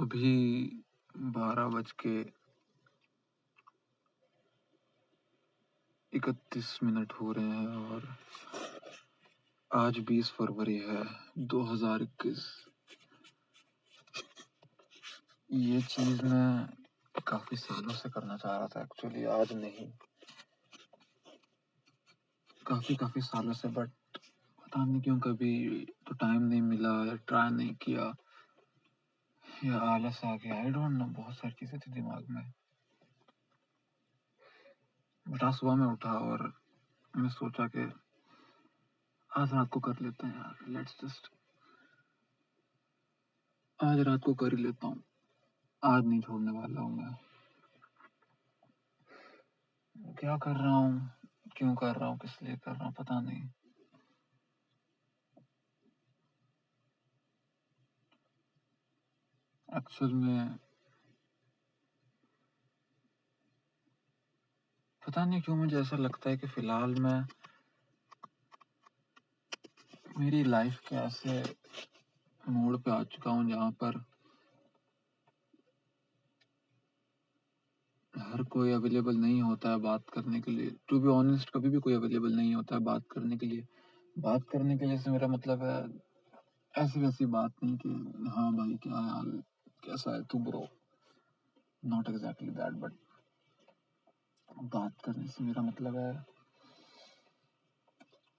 अभी 12 बज के 31 मिनट हो रहे हैं और आज 20 फरवरी है 2021। ये चीज़ मैं काफ़ी सालों से करना चाह रहा था एक्चुअली, आज नहीं, काफ़ी सालों से, बट पता नहीं क्यों कभी तो टाइम नहीं मिला या ट्राई नहीं किया या आलस आ गया। आई डोंट नो, बहुत सारी चीज़ें थी दिमाग में। बट आज सुबह में उठा और मैंने सोचा कि आज रात को कर लेते हैं यार, लेट्स जस्ट आज रात को कर ही लेता हूँ। आज नहीं छोड़ने वाला हूँ मैं। क्या कर रहा हूँ, क्यों कर रहा हूँ, किस लिए कर रहा हूँ, पता नहीं। एक्चुअल में पता नहीं क्यों मुझे ऐसा लगता है कि फिलहाल मैं मेरी लाइफ के ऐसे मोड़ पे आ चुका हूँ जहाँ पर हर कोई अवेलेबल नहीं होता है बात करने के लिए। टू बी ऑनेस्ट, कभी भी कोई अवेलेबल नहीं होता है बात करने के लिए। बात करने के लिए से मेरा मतलब है ऐसी वैसी बात नहीं कि हाँ भाई क्या हाल, कैसा है तू bro, not exactly that, but बात करने से मेरा मतलब है,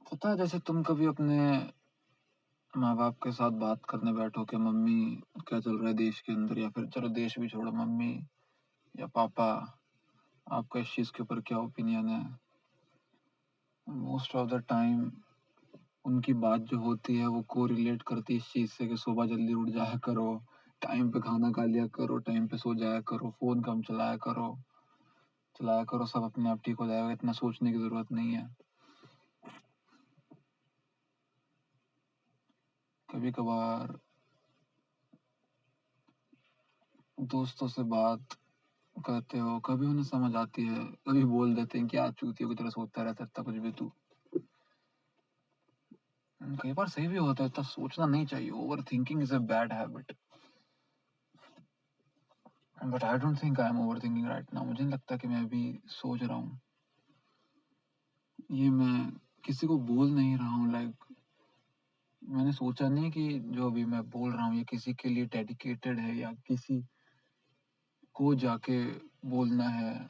पता है, जैसे तुम कभी अपने माँ बाप के साथ बात करने बैठो कि मम्मी क्या चल रहा है देश के अंदर, या फिर चलो देश भी छोड़ो, मम्मी या पापा आपका इस चीज़ के ऊपर क्या ओपिनियन है। मोस्ट ऑफ द टाइम उनकी बात जो होती है वो को रिलेट करती है इस चीज़ से कि सुबह जल्दी उठ जाया करो, टाइम पे खाना खा लिया करो, टाइम पे सो जाया करो, फ़ोन कम चलाया करो, सब अपने आप ठीक हो जाएगा, इतना सोचने की ज़रूरत नहीं है। कभी कभार दोस्तों से बात करते हो, कभी उन्हें समझ आती है, कभी बोल देते हैं क्या चूतियों की तरह सोचता रहता है, इतना कुछ भी तू। कई बार सही भी होता है, इतना सोचना नहीं चाहिए। Over thinking is a bad habit, but I don't think I am over thinking right now. मुझे नहीं लगता कि मैं अभी सोच रहा हूँ। ये मैं किसी को बोल नहीं रहा हूँ, लाइक मैंने सोचा नहीं कि जो अभी मैं बोल रहा हूँ ये किसी के लिए डेडिकेटेड है या किसी को जाके बोलना है।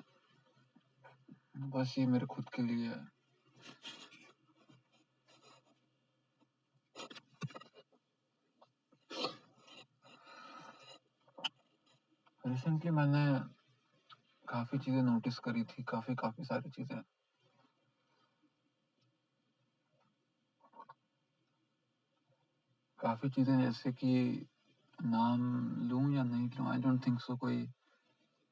बस ये मेरे खुद के लिए है। रिसेंटली मैंने काफ़ी चीज़ें नोटिस करी थी, काफ़ी सारी चीज़ें। काफ़ी चीज़ें जैसे कि नाम लूँ या नहीं लूँ, आई डोंट थिंक सो कोई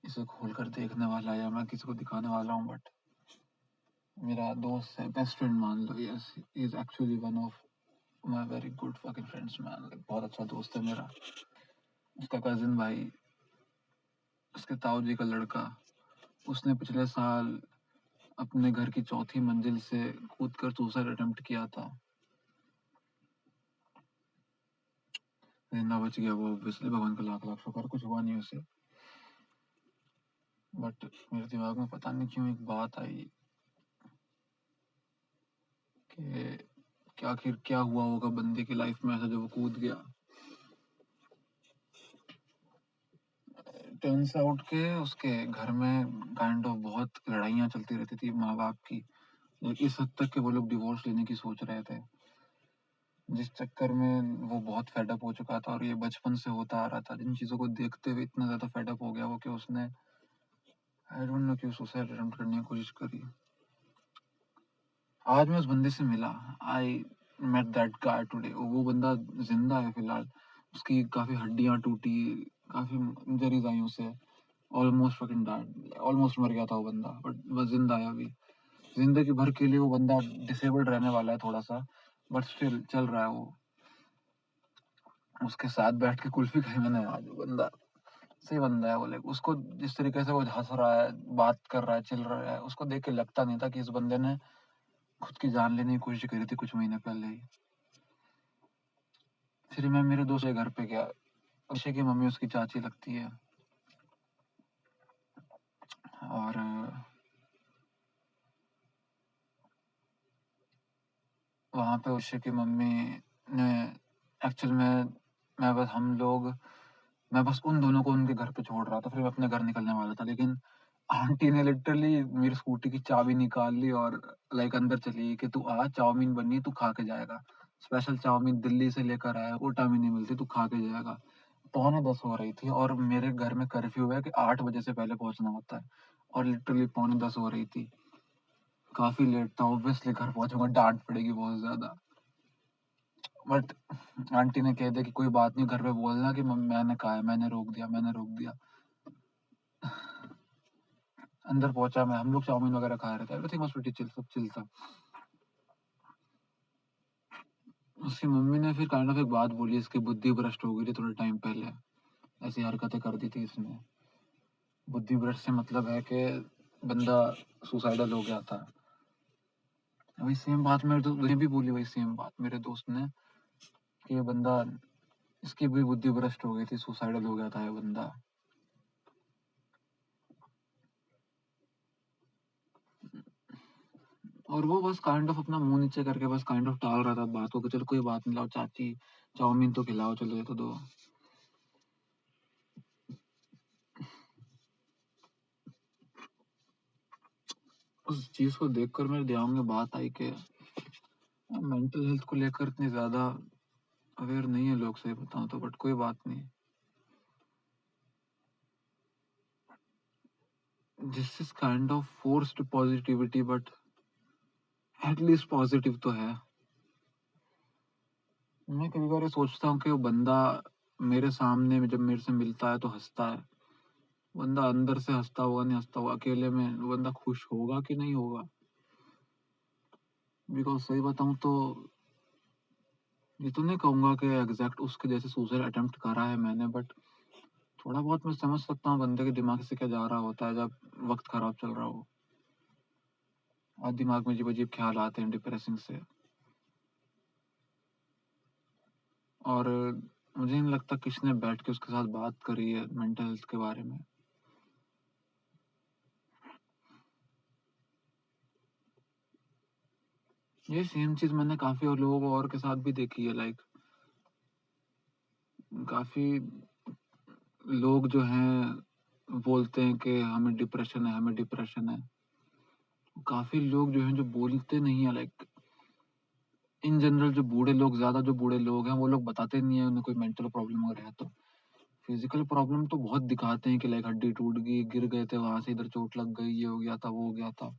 इसे खोल कर देखने वाला है या मैं किसी को दिखाने वाला हूँ, बट मेरा दोस्त है, बेस्ट फ्रेंड मान लो, yes, he is actually one of my very good fucking friends man, like बहुत अच्छा दोस्त है मेरा। उसका कज़िन भाई, उसके ताऊ जी का लड़का, उसने पिछले साल अपने घर की चौथी मंजिल से कूद कर सुसाइड अटेम्प्ट किया था। जिंदा बच गया वो, ऑब्वियसली भगवान का लाख लाख शुक्र, कुछ हुआ नहीं उसे। बट मेरे दिमाग में पता नहीं क्यों एक बात आई कि क्या आखिर क्या हुआ होगा बंदे की लाइफ में ऐसा जब वो कूद गया। टर्न्स आउट के उसके घर में काइंड ऑफ बहुत लड़ाइयाँ चलती रहती थी माँ बाप की, like इस हद तक कि वो लोग डिवोर्स लेने की सोच रहे थे, जिस चक्कर में वो बहुत फेडअप हो चुका था। और ये बचपन से होता आ रहा था, जिन चीज़ों को देखते हुए इतना ज़्यादा फेडअप हो गया वो कि उसने, आई डोंट नो, क्यों सुसाइड अटेम्प्ट करने की कोशिश करी। आज मैं उस बंदे से मिला, I met that guy today. वो बंदा जिंदा है फिलहाल, उसकी काफ़ी हड्डियाँ टूटी, काफ़ी इंजरीज आई उसे, ऑलमोस्ट फकिंग डाइड, ऑलमोस्ट मर गया था वो बंदा, बट बस जिंदा है अभी। जिंदगी भर के लिए वो बंदा डिसेबल्ड रहने वाला है थोड़ा सा, बट स्टिल चल रहा है वो। उसके साथ बैठ के कुल्फी खाई मैंने आज। वो बंदा सही बंदा है वो, लाइक उसको जिस तरीके से वो हंस रहा है, बात कर रहा है, चिल रहा है, उसको देख के लगता नहीं था कि इस बंदे ने खुद की जान लेने की कोशिश करी थी कुछ महीने पहले ही। फिर मैं मेरे दोस्त के घर पे गया, अक्षय की मम्मी उसकी चाची लगती है। और वहाँ पे अक्षय की मम्मी ने एक्चुअल में मैं बस उन दोनों को उनके घर पे छोड़ रहा था, फिर मैं अपने घर निकलने वाला था, लेकिन आंटी ने लिटरली मेरी स्कूटी की चाबी निकाल ली और लाइक अंदर चली गई कि तू आ, चाउमीन बनी है, तू खा के जाएगा। स्पेशल चाउमीन दिल्ली से लेकर आया, कोटा में नहीं मिलती, तू खा के जाएगा। 9:45 हो रही थी और मेरे घर में कर्फ्यू है कि 8 बजे से पहले पहुंचना होता है, और लिटरली 9:45 हो रही थी। काफी लेट था, ऑब्वियसली घर पहुंचूंगा, डांट पड़ेगी बहुत ज्यादा। बट आंटी ने कह दिया कि कोई बात नहीं, घर पे बोलना कि मैंने कहा है, मैंने रोक दिया। अंदर पहुंचा मैं, हम लोग चाउमीन वगैरह खा रहे थे, एवरीथिंग वाज प्रीटी चिल, सब चिल था। उसकी मम्मी ने फिर काइंड ऑफ एक बात बोली, इसकी बुद्धि भ्रष्ट हो गई थी थोड़े टाइम पहले, ऐसी हरकतें कर दी थी इसने। बुद्धि भ्रष्ट से मतलब है कि बंदा सुसाइडल हो गया था। वही सेम बात मेरे दोस्त ने भी बोली, वही सेम बात मेरे दोस्त ने, कि ये बंदा, इसकी भी बुद्धि भ्रष्ट हो गई थी, सुसाइडल हो गया था ये बंदा। और वो बस काइंड ऑफ अपना मुंह नीचे करके बस काइंड ऑफ टाल रहा था बात को कि चलो कोई बात नहीं, लाओ चाची चाउमीन तो खिलाओ, चलो ये तो दो। उस चीज को देखकर मेरे दिमाग में बात आई कि मेंटल हेल्थ को लेकर इतनी ज्यादा अवेयर नहीं है लोग, सही बताऊं तो, बट कोई बात नहीं। This is kind of forced positivity, but at least positive तो है। मैं कभी कभी सोचता हूँ कि वो बंदा मेरे सामने में जब मेरे से मिलता है तो हंसता है, बंदा अंदर से हंसता होगा नहीं हंसता होगा, अकेले में वो बंदा खुश होगा कि नहीं होगा। बिकॉज सही बताऊं तो ये तो नहीं कहूंगा कि एग्जैक्ट उसके जैसे सुसाइड अटेम्प्ट करा है मैंने, बट थोड़ा बहुत मैं समझ सकता हूँ बंदे के दिमाग से क्या जा रहा होता है जब वक्त खराब चल रहा हो और दिमाग में अजीब अजीब ख्याल आते हैं डिप्रेसिंग से। और मुझे नहीं लगता किसी ने बैठ के उसके साथ बात करी है मेंटल हेल्थ के बारे में। ये सेम चीज मैंने काफी और लोगों को और के साथ भी देखी है, लाइक काफी लोग जो हैं बोलते हैं कि हमें डिप्रेशन है, हमें डिप्रेशन है। काफी लोग जो हैं जो बोलते नहीं है, लाइक इन जनरल जो बूढ़े लोग, ज्यादा जो बूढ़े लोग हैं वो लोग बताते नहीं है उन्हें कोई मेंटल प्रॉब्लम वगैरह है तो। फिजिकल प्रॉब्लम तो बहुत दिखाते हैं कि लाइक हड्डी टूट गई, गिर गए थे, वहां से इधर चोट लग गई, ये हो गया था, वो हो गया था।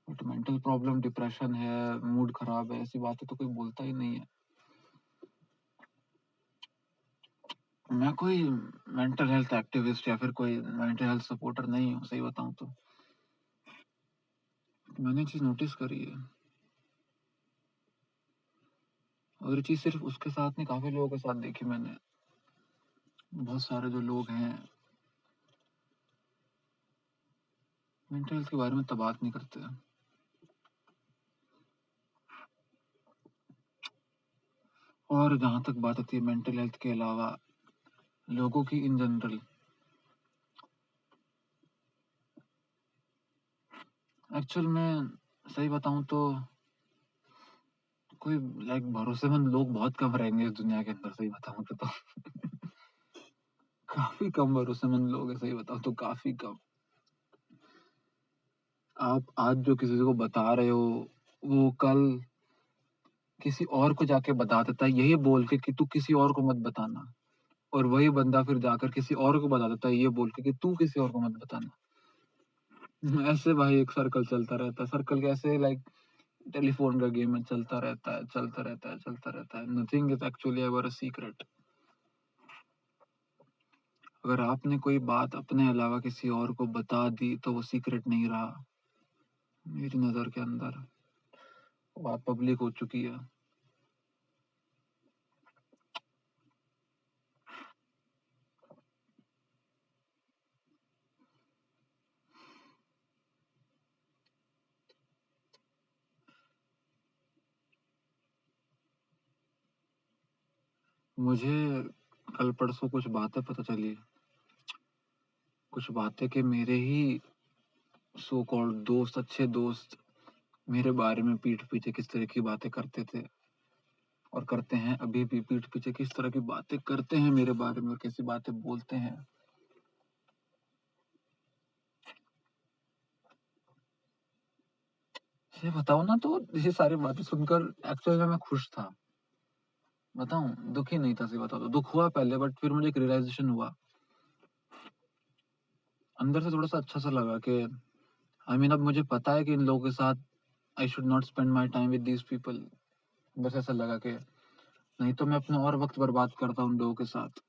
बट मेंटल प्रॉब्लम, डिप्रेशन है, मूड खराब है, ऐसी बातें तो कोई बोलता ही नहीं है। मैं कोई मेंटल हेल्थ एक्टिविस्ट या फिर कोई मेंटल हेल्थ सपोर्टर नहीं हूँ, सही बताऊँ तो। मैंने चीज नोटिस करी है, और ये चीज सिर्फ उसके साथ नहीं, काफी लोगों के साथ देखी मैंने। बहुत सारे जो लोग हैं मेंटल हेल्थ के बारे में तब बात नहीं करते हैं। और जहाँ तक बात आती है मेंटल हेल्थ के अलावा लोगों की इन जनरल, एक्चुअल में सही बताऊं तो कोई लाइक भरोसेमंद लोग बहुत कम रहेंगे इस दुनिया के अंदर, सही बताऊं तो काफी कम भरोसेमंद लोग हैं, सही बताऊं तो काफी कम। आप आज जो किसी को बता रहे हो वो कल किसी और को जाके बता देता है, यही बोल के कि तू किसी और को मत बताना, और वही बंदा फिर जाकर किसी और को बता देता है ये बोल के कि तू किसी और को मत बताना। ऐसे भाई एक सर्कल चलता रहता है, सर्कल कैसे, लाइक टेलीफोन का गेम है, चलता रहता है, चलता रहता है, चलता रहता है। Nothing is actually ever a secret. अगर आपने कोई बात अपने अलावा किसी और को बता दी तो वो सीक्रेट नहीं रहा, मेरी नजर के अंदर बात पब्लिक हो चुकी है। मुझे कल परसों कुछ बातें पता चली, कुछ बातें कि मेरे ही सो कॉल्ड दोस्त, अच्छे दोस्त मेरे बारे में पीठ पीछे किस तरह की बातें करते थे और करते हैं अभी भी। पीठ पीछे किस तरह की बातें करते हैं मेरे बारे में और कैसी बातें बोलते हैं। ये बताओ ना, तो ये सारी बातें सुनकर एक्चुअली में मैं खुश था। बताऊं, दुखी नहीं था। सही बताओ तो दुख हुआ पहले, बट फिर मुझे एक रियलाइजेशन हुआ अंदर से, थोड़ा सा अच्छा सा लगा कि अब मुझे पता है कि इन लोगों के साथ I should not spend my time with these people. बस ऐसा लगा कि नहीं तो मैं अपना और वक्त बर्बाद करता उन लोगों के साथ,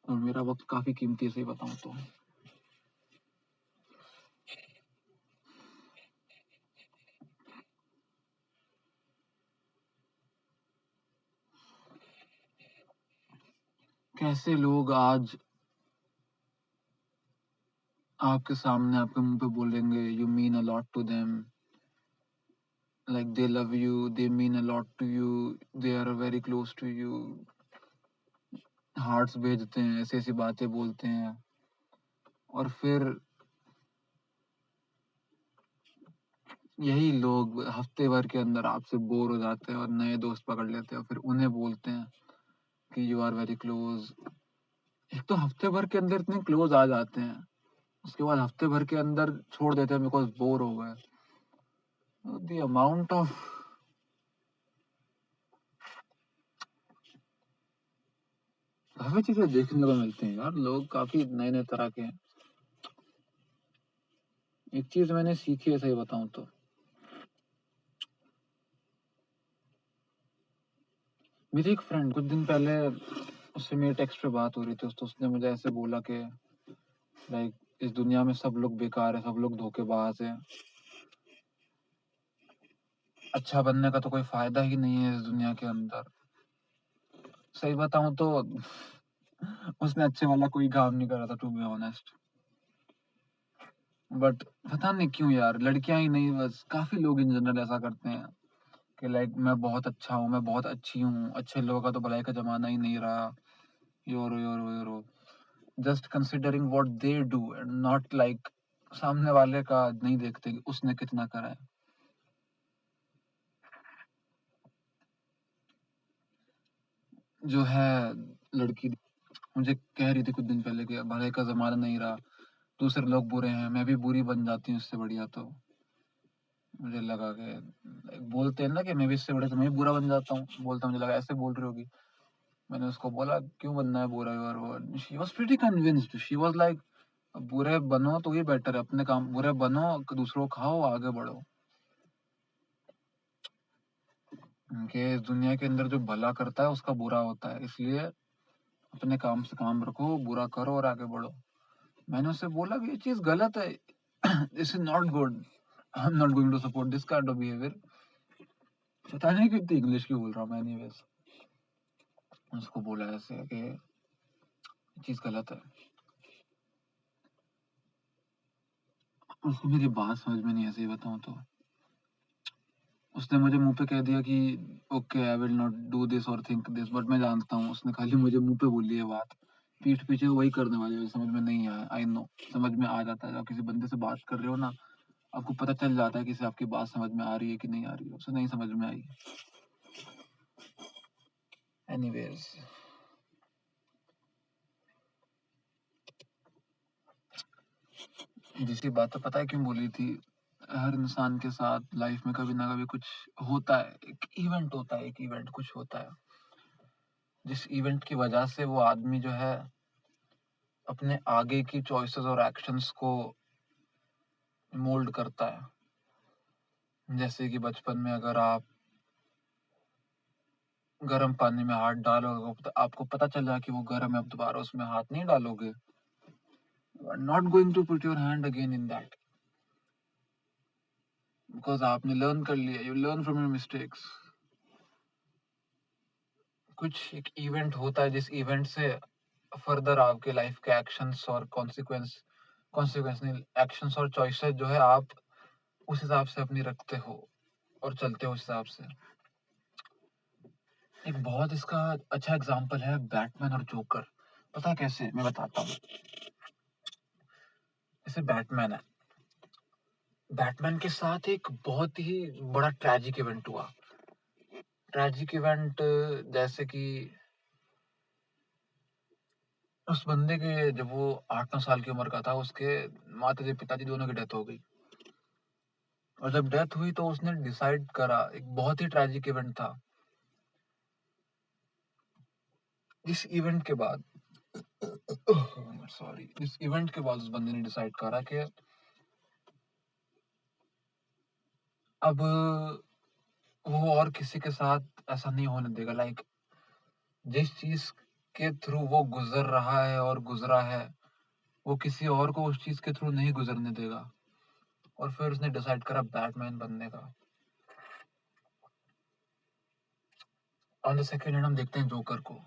और मेरा वक्त काफी कीमती है। सही बताऊं तो कैसे लोग आज आपके सामने आपके मुंह पे बोलेंगे you mean a lot to them, like they love you, they mean a lot to you, they are very close to you, hearts भेजते हैं, ऐसी ऐसी बातें बोलते हैं, और फिर यही लोग हफ्ते भर के अंदर आपसे बोर हो जाते हैं और नए दोस्त पकड़ लेते हैं और फिर उन्हें बोलते हैं कि यू आर वेरी क्लोज। एक तो हफ्ते भर के अंदर इतने क्लोज आ जाते हैं, उसके बाद हफ्ते भर के अंदर छोड़ देते हैं बिकॉज बोर हो गए। द अमाउंट ऑफ काफी चीजें देखने को मिलती हैं यार, लोग काफी नए नए तरह के हैं। एक चीज मैंने सीखी है, सही बताऊं तो मेरी एक फ्रेंड, कुछ दिन पहले उससे मेरी टेक्स्ट पे बात हो रही थी, तो उसने मुझे ऐसे बोला कि लाइक इस दुनिया में सब लोग बेकार है, सब लोग धोखेबाज हैं, अच्छा बनने का तो कोई फायदा ही नहीं है इस दुनिया के अंदर। सही बताऊं तो उसने अच्छे वाला कोई काम नहीं करा था, टू बी ऑनेस्ट। बट पता नहीं क्यों यार, लड़कियां ही नहीं, बस काफी लोग इन जनरल ऐसा करते हैं कि लाइक मैं बहुत अच्छा हूँ, मैं बहुत अच्छी हूँ, अच्छे लोगों का तो भलाई का जमाना ही नहीं रहा, yolo yolo yolo, just considering what they do and not like सामने वाले का नहीं देखते कि उसने कितना करा है। जो है लड़की मुझे कह रही थी कुछ दिन पहले कि भलाई का जमाना नहीं रहा, दूसरे लोग बुरे हैं, मैं भी बुरी बन जाती हूँ इससे बढ़िया। तो मुझे लगा कि बोलते हैं ना कि मैं भी इससे बढ़िया तो मैं भी बुरा बन जाता हूँ, बोलता मुझे लगा ऐसे बोल रही होगी। मैंने उसको बोला क्यों बनना है बुरा, और वो she was pretty convinced, she was like बुरे बनो तो ही बेटर है, अपने काम बुरे बनो, दूसरों को खाओ, आगे बढ़ो। कि इस दुनिया के अंदर जो भला करता है उसका बुरा होता है, इसलिए अपने काम से काम रखो, बुरा करो और आगे बढ़ो। मैंने उससे बोला कि ये चीज गलत है, this is not good, I am not going to support this kind of behaviour. पता नहीं कितनी इंग्लिश क्यों बोल रहा हूँ मैं, एनीवेज उसको बोला ऐसे कि ये चीज गलत है। उसको मेरी बात समझ में नहीं, ऐसे ही बताऊं तो उसने मुझे मुंह पे कह दिया कि okay I will not do this और थिंक दिस, बट मैं जानता हूँ उसने खाली मुझे मुंह पे बोली है बात, पीठ पीछे वही करने वाली है, समझ में नहीं आया। आई नो, समझ में आ जाता है जब किसी बंदे से बात कर रहे हो ना, आपको पता चल जाता है कि आपकी बात समझ में आ रही है कि नहीं आ रही है। उसे नहीं समझ में आई। एनीवेज दूसरी बात तो पता है क्यों बोली थी, हर इंसान के साथ लाइफ में कभी ना कभी कुछ होता है, एक इवेंट होता है, एक इवेंट कुछ होता है, जिस इवेंट की वजह से वो आदमी जो है अपने आगे की चॉइसेस और एक्शंस को मोल्ड करता है। जैसे कि बचपन में अगर आप गर्म पानी में हाथ डालोगे तो आपको पता चल जाए कि वो गर्म है, अब दोबारा उसमें हाथ नहीं डालोगे, not going to put your hand again in that, because आपने लर्न कर लिया, you learn from your mistakes. कुछ एक इवेंट होता है जिस इवेंट से फर्दर आपके लाइफ के एक्शंस और कॉन्सिक्वेंस, कॉन्सिक्वेंस नहीं, एक्शंस और चॉइसेस जो है आप उस हिसाब से अपनी रखते हो और चलते हो उस हिसाब से। एक बहुत इसका अच्छा एग्जांपल है बैटमैन और जोकर। पता है कैसे? मैं बताता हूँ। जैसे बैटमैन है, बैटमैन के साथ एक बहुत ही बड़ा ट्रेजिक इवेंट हुआ। ट्रेजिक इवेंट जैसे कि उस बंदे के जब वो 8-9 साल की उम्र का था, उसके माता-पिताजी दोनों की डेथ हो गई। और जब डेथ हुई तो उसने डिसाइड करा, एक बहुत ही ट्रेजिक इवेंट था। इस इवेंट के बाद सॉरी, इस इवेंट के बाद उस बंदे ने डिसाइड करा कि अब वो और किसी के साथ ऐसा नहीं होने देगा। लाइक जिस चीज के थ्रू वो गुजर रहा है और गुजरा है, वो किसी और को उस चीज के थ्रू नहीं गुजरने देगा। और फिर उसने डिसाइड करा बैटमैन बनने का। ऑन द सेकेंड हैंड हम देखते हैं जोकर को।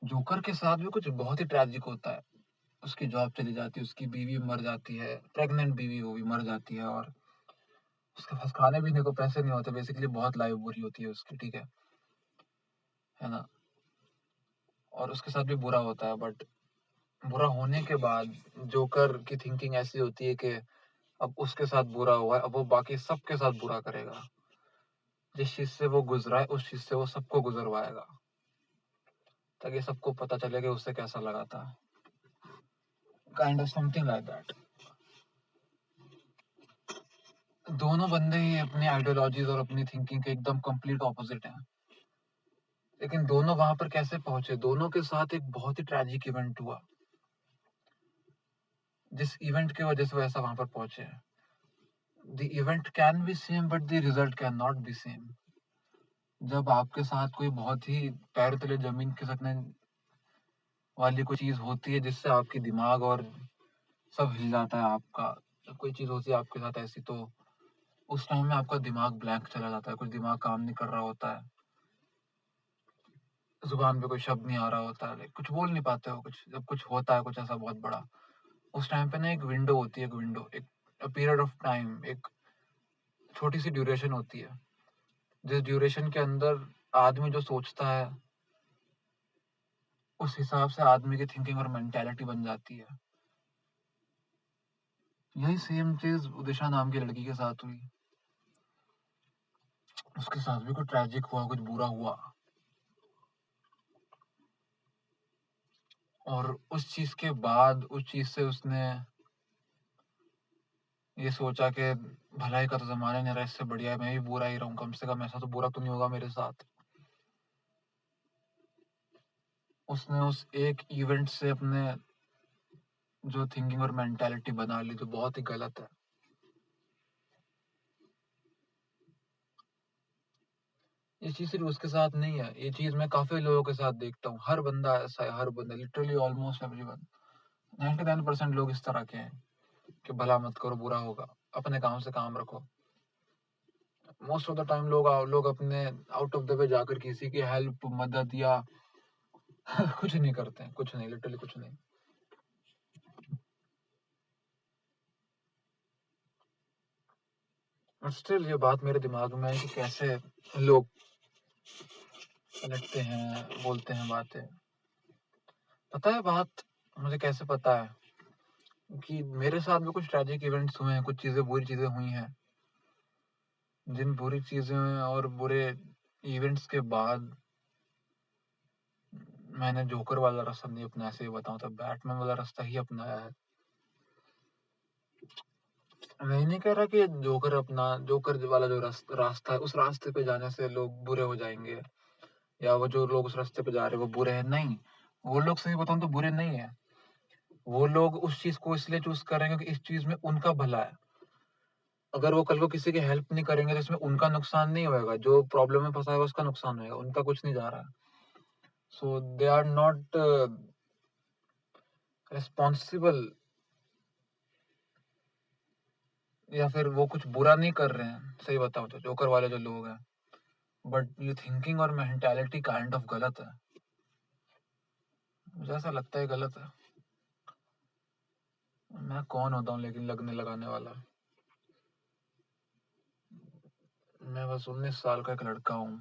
जोकर के साथ भी कुछ बहुत ही ट्रेजिक होता है। उसकी जॉब चली जाती है, उसकी बीवी मर जाती है, प्रेग्नेंट बीवी, वो भी मर जाती है। और उसके पास खाने पीने को पैसे नहीं होते। बेसिकली बहुत लाइफ बुरी होती है उसकी, ठीक है ना? और उसके साथ भी बुरा होता है, बट बुरा होने के बाद जोकर की थिंकिंग ऐसी होती है कि अब उसके साथ बुरा हुआ है, अब वो बाकी सबके साथ बुरा करेगा। जिस चीज से वो गुजरा है, उस चीज से वो सबको गुजरवाएगा, ताकि सबको पता चले कि उससे कैसा लगा था। Kind of something like that. दोनों बंदे ही अपनी आइडियोलॉजीज और अपनी थिंकिंग के एकदम कंप्लीट ऑपोजिट हैं। लेकिन दोनों वहां पर कैसे पहुंचे? दोनों के साथ एक बहुत ही ट्रेजिक इवेंट हुआ, जिस इवेंट की वजह से वो ऐसा वहां पर पहुंचे। The event can be same but the result can not be same. जब आपके साथ कोई बहुत ही पैर तले जमीन खिसकने वाली कोई चीज होती है, जिससे आपकी दिमाग और सब हिल जाता है आपका, जब कोई चीज होती है आपके साथ ऐसी, तो उस टाइम में आपका दिमाग ब्लैंक चला जाता है, कुछ दिमाग काम नहीं कर रहा होता है, जुबान पे कोई शब्द नहीं आ रहा होता है, कुछ बोल नहीं पाते हो। कुछ जब कुछ होता है कुछ ऐसा बहुत बड़ा, उस टाइम पे ना एक विंडो होती है, एक पीरियड ऑफ टाइम, एक छोटी सी ड्यूरेशन होती है, जिस ड्यूरेशन के अंदर आदमी जो सोचता है, उस हिसाब से आदमी की थिंकिंग और मेंटेलिटी बन जाती है। यही सेम चीज उदिशा नाम की लड़की के साथ हुई। उसके साथ भी कुछ ट्रेजिक हुआ, कुछ बुरा हुआ। और उस चीज के बाद, उस चीज से उसने ये सोचा कि भलाई का तो जमाना नहीं रहा, इससे बढ़िया है मैं भी बुरा ही रहूं, कम से कम ऐसा तो बुरा तो नहीं होगा मेरे साथ। उसने उस एक इवेंट से अपने जो थिंकिंग और मेंटालिटी बना ली, जो बहुत ही गलत है। ये चीज सिर्फ उसके साथ नहीं है, ये चीज मैं काफी लोगों के साथ देखता हूँ। हर बंदा ऐसा है, हर बंदा, लिटरली ऑलमोस्ट एवरीवन, 99% लोग इस तरह के हैं कि भला मत करो, बुरा होगा, अपने काम से काम रखो। मोस्ट ऑफ द टाइम लोग अपने आउट ऑफ द वे जाकर किसी की हेल्प, मदद या कुछ नहीं करते हैं, कुछ नहीं, लिटरली कुछ नहीं। बट स्टिल ये बात मेरे दिमाग में है कि कैसे लोग पलटते हैं, बोलते हैं बातें। पता है बात मुझे कैसे पता है? कि मेरे साथ भी कुछ ट्रेजिक इवेंट्स हुए हैं, कुछ चीजें, बुरी चीजें हुई हैं। जिन बुरी चीजें और बुरे इवेंट्स के बाद मैंने जोकर वाला रास्ता नहीं अपनाया, ऐसे ही बताऊं तो बैटमैन वाला रास्ता ही अपनाया है। मैं ये नहीं कह रहा कि जोकर वाला जो रास्ता है, उस रास्ते पे जाने से लोग बुरे हो जाएंगे, या वो जो लोग उस रास्ते पे जा रहे हैं वो बुरे हैं। नहीं, वो लोग, सही बताऊं तो, बुरे नहीं है। वो लोग उस चीज को इसलिए चूज करेंगे क्योंकि इस चीज में उनका भला है। अगर वो कल को किसी की हेल्प नहीं करेंगे तो इसमें उनका नुकसान नहीं होगा, जो प्रॉब्लम में फंसा है उसका नुकसान होगा, उनका कुछ नहीं जा रहा है। सो दे आर नॉट रिस्पॉन्सिबल, या फिर वो कुछ बुरा नहीं कर रहे हैं, सही बताऊं तो जोकर वाले जो लोग हैं। बट ये थिंकिंग और मेंटालिटी काइंड ऑफ गलत है। मुझे ऐसा लगता है गलत है। मैं कौन होता हूँ लेकिन लगने लगाने वाला। मैं बस 19 साल का एक लड़का हूँ।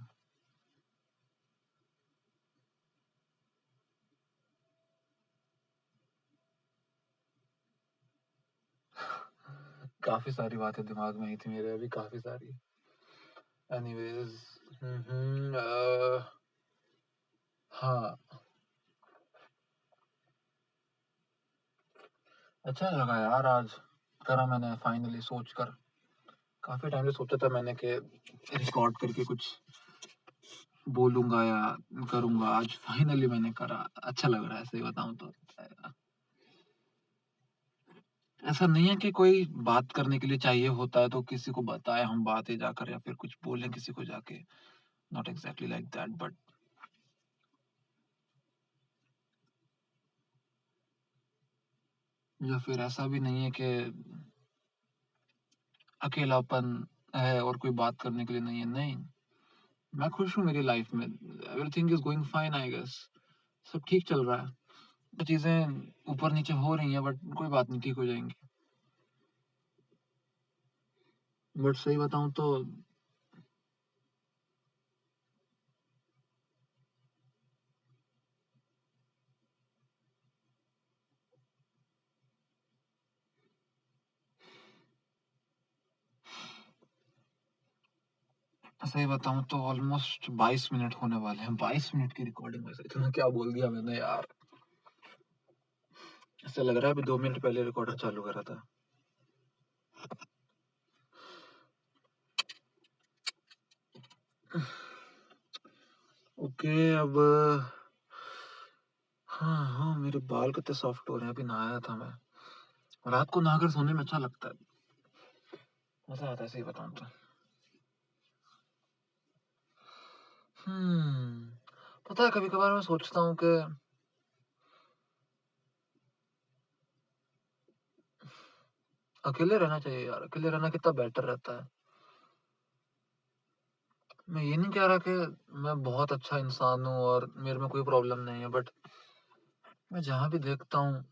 काफ़ी सारी बातें दिमाग में आई थी मेरे अभी काफ़ी सारी। एनीवेज़ हाँ, अच्छा लगा यार आज करा मैंने फाइनली सोचकर। काफ़ी टाइम से सोचा था मैंने कि रिकॉर्ड करके कुछ बोलूँगा या करूँगा, आज फाइनली मैंने करा। अच्छा लग रहा है सही बताऊँ तो। ऐसा नहीं है कि कोई बात करने के लिए चाहिए होता है तो किसी को बताएँ हम बातें जाकर या फिर कुछ बोलें किसी को जाके। Not exactly like that but या फिर ऐसा भी नहीं है कि अकेलापन है और कोई बात करने के लिए नहीं है, नहीं। मैं खुश हूँ मेरी लाइफ़ में। Everything is going fine I guess. सब ठीक चल रहा है। तो चीज़ें ऊपर-नीचे हो रही हैं बट कोई बात नहीं, ठीक हो जाएँगी। बट सही बताऊँ तो सही बताऊँ तो ऑलमोस्ट 22 मिनट होने वाले हैं। 22 मिनट की रिकॉर्डिंग में से इतना क्या बोल दिया मैंने यार। ऐसा लग रहा है अभी 2 मिनट पहले रिकॉर्डर चालू करा था। ओके अब हाँ, हाँ, मेरे बाल कितने सॉफ्ट हो रहे हैं, अभी नहाया था मैं। रात को नहाकर सोने में अच्छा लगता है। मज़ा आता है सही बताऊँ तो। पता है कभी-कभार मैं सोचता हूँ कि अकेले रहना चाहिए यार, अकेले रहना कितना बेटर रहता है। मैं ये नहीं कह रहा कि मैं बहुत अच्छा इंसान हूँ और मेरे में कोई प्रॉब्लम नहीं है, बट मैं जहाँ भी देखता हूँ,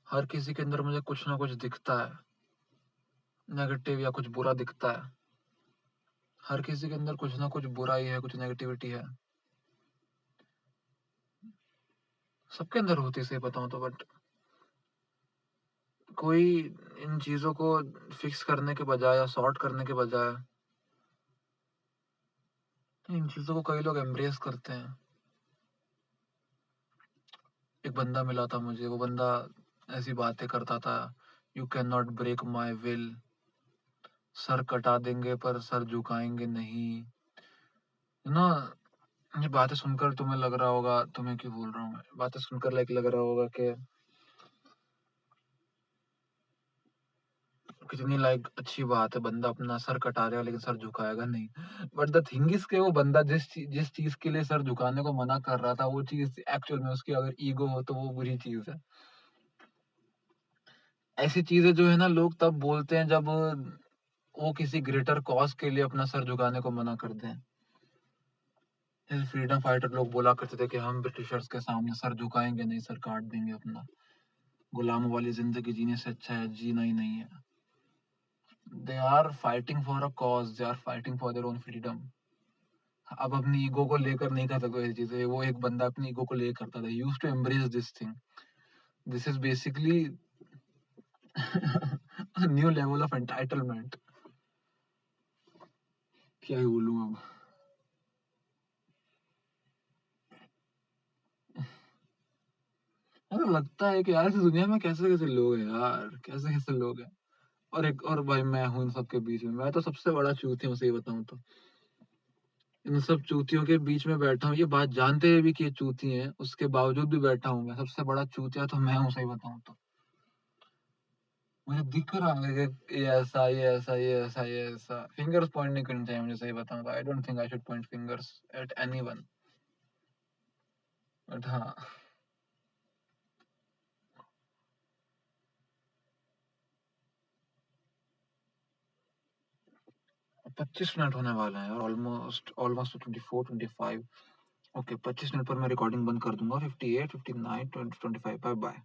हर किसी के अंदर मुझे कुछ ना कुछ दिखता है, नेगेटिव या कुछ बुरा दिखता है। हर किसी के अंदर कुछ ना कुछ बुराई है, कुछ नेगेटिविटी है। सबके अंदर होती है सही बताऊँ तो, बट कोई इन चीज़ों को फिक्स करने के बजाय या सॉर्ट करने के बजाय इन चीज़ों को कई लोग एम्ब्रेस करते हैं। एक बंदा मिला था मुझे, वो बंदा ऐसी बातें करता था, "you can not break my will, सर कटा देंगे पर सर झुकाएँगे नहीं।" ना ये बातें सुनकर तुम्हें लग रहा होगा तुम्हें क्यों बोल रहा हूँ मैं, बातें सुनकर लाइक लग रहा होगा कि कितनी लाइक अच्छी बात है, बंदा अपना सर कटा रहा है लेकिन सर झुकाएगा नहीं। बट द थिंग इज़ कि वो बंदा जिस चीज़ के लिए सर झुकाने को मना कर रहा था, वो चीज़ एक्चुअल में उसकी अगर ईगो हो तो वो बुरी चीज़ है। ऐसी चीज़ें जो है ना लोग तब बोलते हैं जब वो किसी ग्रेटर कॉज़ के लिए अपना सर झुकाने को मना कर दें। जैसे फ्रीडम फाइटर लोग बोला करते थे कि हम ब्रिटिशर्स के सामने सर झुकाएँगे नहीं, सर काट देंगे अपना। गुलामों वाली ज़िंदगी जीने से अच्छा है जीना ही नहीं है। They are fighting for a cause, they are fighting for their own freedom. अब अपनी ईगो को लेकर नहीं कर सकते ऐसी चीज़ें। वो एक बंदा अपनी ईगो को लेके करता था। He used to embrace this thing. This is basically a new level of entitlement। क्या ही बोलूँ अब। ऐसा लगता है कि यार इस दुनिया में कैसे-कैसे लोग हैं यार, कैसे-कैसे लोग हैं। और एक और भाई मैं हूँ इन सब के बीच में। मैं तो सबसे बड़ा चूतिया हूँ सही बताऊँ तो। इन सब चूतियों के बीच में बैठा हूँ, ये बात जानते हुए भी कि ये चूती हैं, उसके बावजूद भी बैठा हूँ मैं। सबसे बड़ा चूतिया तो मैं हूँ सही बताऊँ तो। मुझे दिख रहा है कि ये ऐसा, ये ऐसा, ये ऐसा, ये ऐसा। फिंगर्स पॉइंट नहीं करनी चाहिए मुझे सही बताऊँ तो। I don't think I should point fingers eight anyone. But हाँ, 25 मिनट होने वाले हैं यार ऑलमोस्ट ऑलमोस्ट 24, 25। ओके 25 मिनट पर मैं रिकॉर्डिंग बंद कर दूँगा। 58, 59, 20, 25 बाय बाय।